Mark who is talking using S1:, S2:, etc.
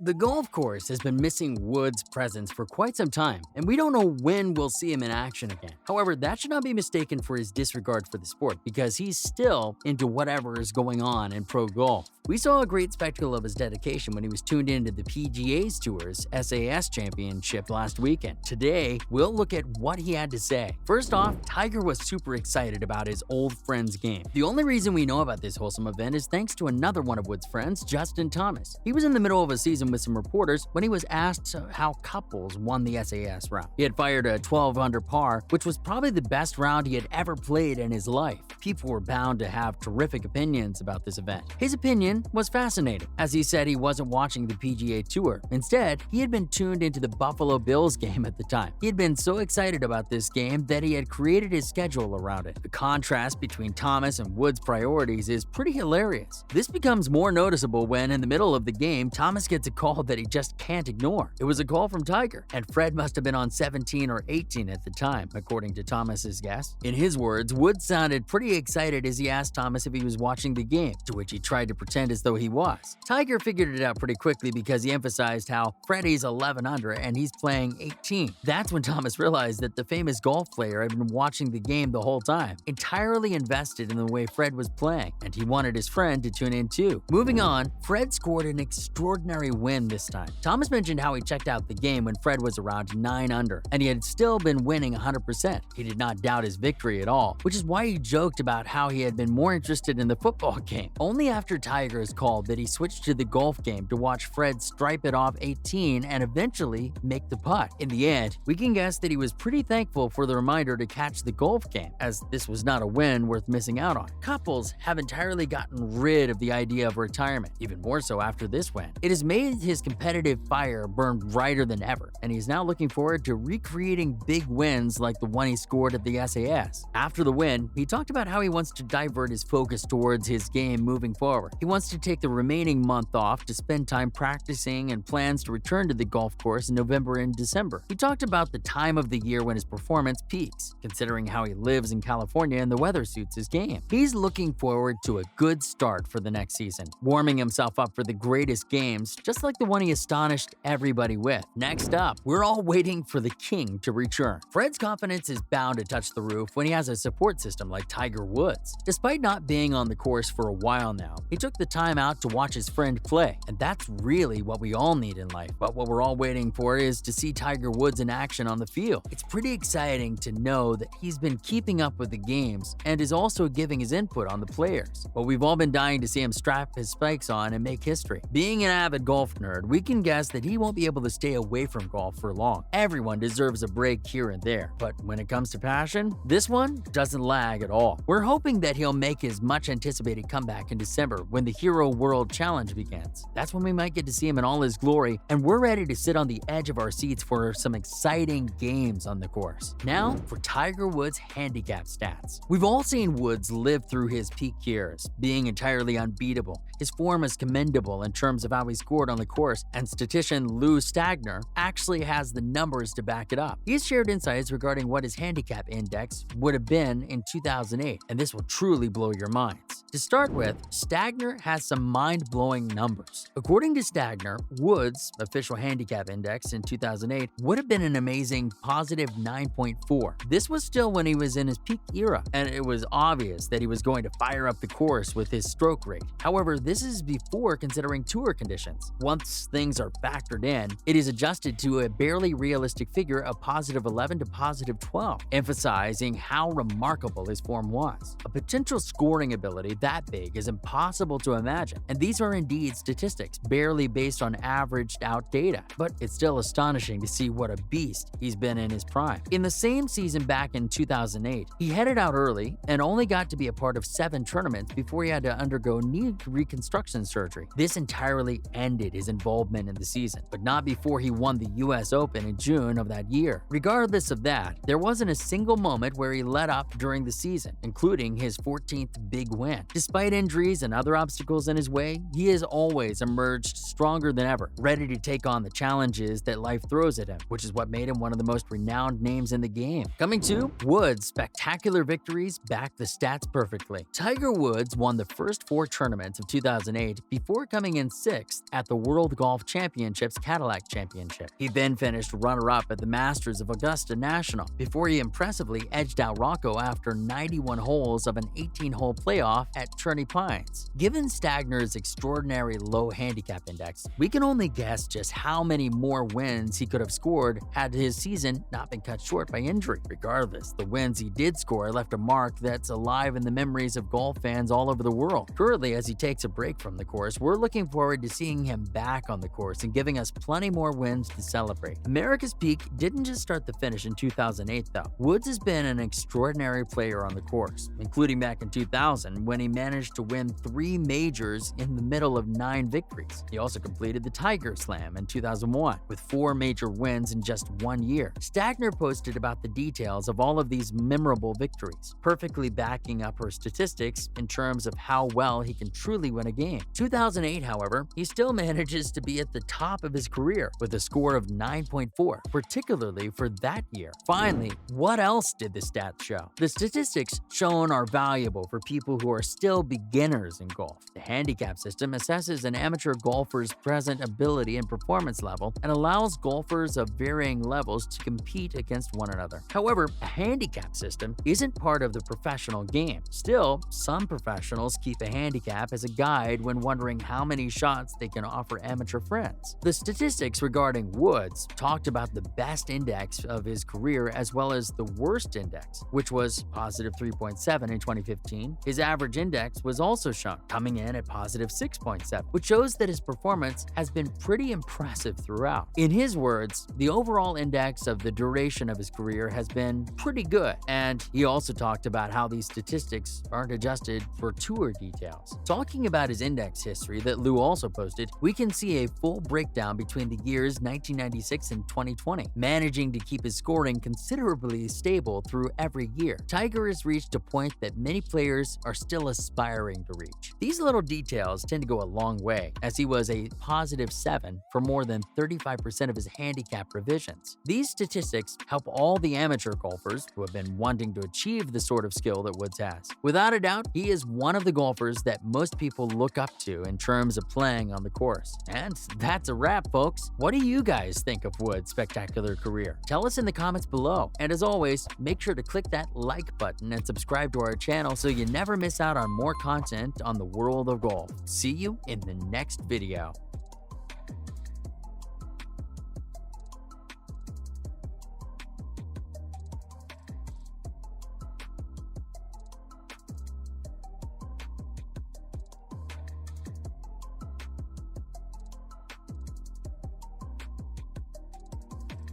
S1: The golf course has been missing Woods' presence for quite some time, and we don't know when we'll see him in action again. However, that should not be mistaken for his disregard for the sport, because he's still into whatever is going on in pro golf. We saw a great spectacle of his dedication when he was tuned into the PGA Tour's SAS Championship last weekend. Today, we'll look at what he had to say. First off, Tiger was super excited about his old friend's game. The only reason we know about this wholesome event is thanks to another one of Woods' friends, Justin Thomas. He was in the middle of a season with some reporters when he was asked how couples won the SAS round. He had fired a 12 under par, which was probably the best round he had ever played in his life. People were bound to have terrific opinions about this event. His opinion was fascinating, as he said he wasn't watching the PGA Tour. Instead, he had been tuned into the Buffalo Bills game at the time. He had been so excited about this game that he had created his schedule around it. The contrast between Thomas and Woods' priorities is pretty hilarious. This becomes more noticeable when, in the middle of the game, Thomas gets a call that he just can't ignore. It was a call from Tiger, and Fred must have been on 17 or 18 at the time, according to Thomas's guess. In his words, Woods sounded pretty excited as he asked Thomas if he was watching the game, to which he tried to pretend as though he was. Tiger figured it out pretty quickly because he emphasized how Freddie's 11 under and he's playing 18. That's when Thomas realized that the famous golf player had been watching the game the whole time, entirely invested in the way Fred was playing, and he wanted his friend to tune in too. Moving on, Fred scored an extraordinary win this time. Thomas mentioned how he checked out the game when Fred was around 9 under, and he had still been winning 100%. He did not doubt his victory at all, which is why he joked about how he had been more interested in the football game. Only after Tiger's called that he switched to the golf game to watch Fred stripe it off 18 and eventually make the putt. In the end, we can guess that he was pretty thankful for the reminder to catch the golf game, as this was not a win worth missing out on. Couples have entirely gotten rid of the idea of retirement, even more so after this win. It has made his competitive fire burn brighter than ever, and he's now looking forward to recreating big wins like the one he scored at the SAS. After the win, he talked about how he wants to divert his focus towards his game moving forward. He wants to take the remaining month off to spend time practicing and plans to return to the golf course in November and December. He talked about the time of the year when his performance peaks, considering how he lives in California and the weather suits his game. He's looking forward to a good start for the next season, warming himself up for the greatest games, just like the one he astonished everybody with. Next up, we're all waiting for the king to return. Fred's confidence is bound to touch the roof when he has a support system like Tiger Woods. Despite not being on the course for a while now, he took the time out to watch his friend play, and that's really what we all need in life. But what we're all waiting for is to see Tiger Woods in action on the field. It's pretty exciting to know that he's been keeping up with the games and is also giving his input on the players. But we've all been dying to see him strap his spikes on and make history. Being an avid golf nerd, we can guess that he won't be able to stay away from golf for long. Everyone deserves a break here and there, but when it comes to passion, this one doesn't lag at all. We're hoping that he'll make his much anticipated comeback in December when the Hero World Challenge begins. That's when we might get to see him in all his glory, and we're ready to sit on the edge of our seats for some exciting games on the course. Now for Tiger Woods' handicap stats. We've all seen Woods live through his peak years, being entirely unbeatable. His form is commendable in terms of how he scored on the course, and statistician Lou Stagner actually has the numbers to back it up. He's shared insights regarding what his handicap index would have been in 2008, and this will truly blow your minds. To start with, Stagner has some mind-blowing numbers. According to Stagner, Woods' official handicap index in 2008 would have been an amazing positive 9.4. This was still when he was in his peak era, and it was obvious that he was going to fire up the course with his stroke rate. However, this is before considering tour conditions. Once things are factored in, it is adjusted to a barely realistic figure of positive 11 to positive 12, emphasizing how remarkable his form was. A potential scoring ability that big is impossible to imagine, and these are indeed statistics, barely based on averaged out data, but it's still astonishing to see what a beast he's been in his prime. In the same season back in 2008, he headed out early and only got to be a part of 7 tournaments before he had to undergo knee reconstruction surgery. This entirely ended his involvement in the season, but not before he won the US Open in June of that year. Regardless of that, there wasn't a single moment where he let up during the season, including his 14th big win. Despite injuries and other obstacles in his way, he has always emerged stronger than ever, ready to take on the challenges that life throws at him, which is what made him one of the most renowned names in the game. Coming to Woods' spectacular victories back the stats perfectly. Tiger Woods won the first 4 tournaments of 2008 before coming in 6th at the World Golf Championship's Cadillac Championship. He then finished runner-up at the Masters of Augusta National before he impressively edged out Rocco after 91 holes of an 18-hole playoff at Trinity Pines. Given Stagner's extraordinary low handicap index, we can only guess just how many more wins he could have scored had his season not been cut short by injury. Regardless, the wins he did score left a mark that's alive in the memories of golf fans all over the world. Currently, as he takes a break from the course, we're looking forward to seeing him back on the course and giving us plenty more wins to celebrate. America's peak didn't just start the finish in 2008, though. Woods has been an extraordinary player on the course, including back in 2000 when he managed to win 3 majors in the middle of 9 victories. He also completed the Tiger Slam in 2001 with 4 major wins in just 1 year. Stagner posted about the details of all of these memorable victories, perfectly backing up her statistics in terms of how well he can truly win a game. 2008, however, he still manages to be at the top of his career with a score of 9.4, particularly for that year. Finally, what else did the stats show? The statistics shown are valuable for people who are still beginners in golf. The handicap system assesses an amateur golfer's present ability and performance level and allows golfers of varying levels to compete against one another. However, a handicap system isn't part of the professional game. Still, some professionals keep a handicap as a guide when wondering how many shots they can offer amateur friends. The statistics regarding Woods talked about the best index of his career as well as the worst index, which was positive 3.7 in 2015. His average index was also shown, coming in at positive 6.7, which shows that his performance has been pretty impressive throughout. In his words, the overall index of the duration of his career has been pretty good, and he also talked about how these statistics aren't adjusted for tour details. Talking about his index history that Lou also posted, we can see a full breakdown between the years 1996 and 2020, managing to keep his scoring considerably stable through every year. Tiger has reached a point that many players are still aspiring to reach. These little details tend to go a long way, as he was a positive 7 for more than 35% of his handicap revisions. These statistics help all the amateur golfers who have been wanting to achieve the sort of skill that Woods has. Without a doubt, he is one of the golfers that most people look up to in terms of playing on the course. And that's a wrap, folks. What do you guys think of Woods' spectacular career? Tell us in the comments below. And as always, make sure to click that like button and subscribe to our channel so you never miss out on more content on the world of golf. See you in the next video.